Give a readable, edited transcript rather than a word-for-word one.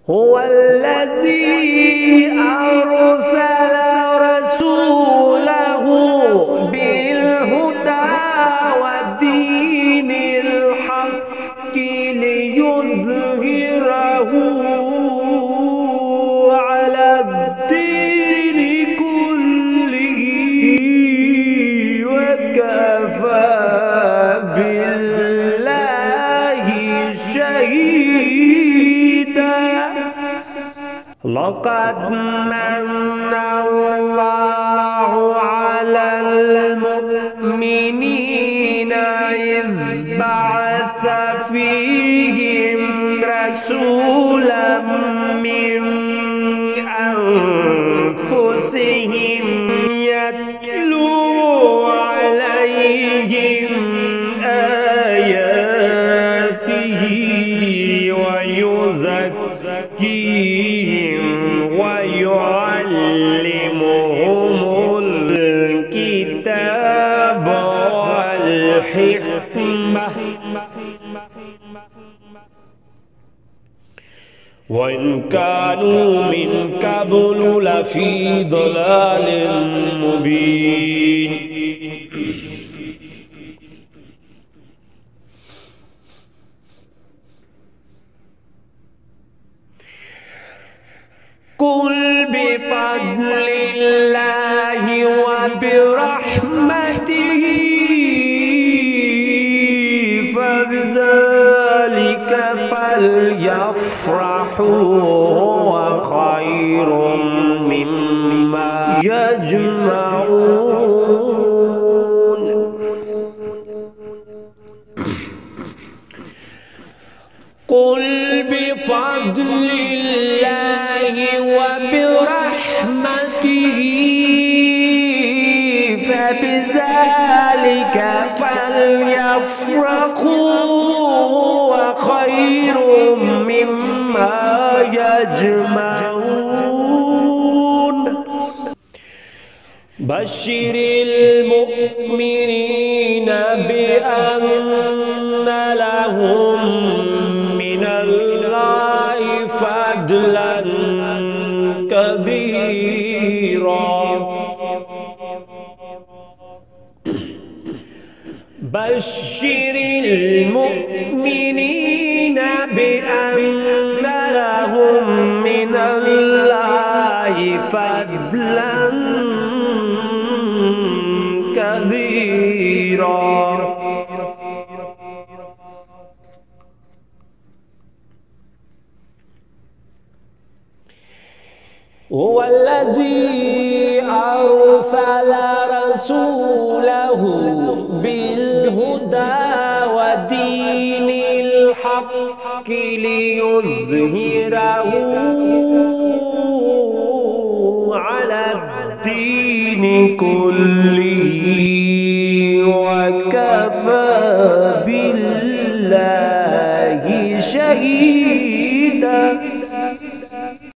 هو الذي أرسل رسوله بالهدى ودين الحق ليظهره على الدين كله وكفى بالله شهيدا. لقد من الله على المؤمنين إذ بعث فيهم رسولا من أنفسهم يتلو عليهم آياته ويزكيهم ويعلمهم الكتاب والحكمة وإن كانوا من قبل لفي ضلال مبين. قل بفضل الله وبرحمته فبذلك فليفرحوا هو خير مما يجمعون. قل بفضل الله وبرحمته فبذلك فليفرحوا هو خير مما يجمعون. بشر المؤمنين بأن لهم من الله فضلا كبيرا. بشر المؤمنين بأن لهم من الله فضلا كبيرا. هو الذي أرسل رسوله بالهدى ودين الحق ليظهره على الدين كله وكفى بالله شهيدا.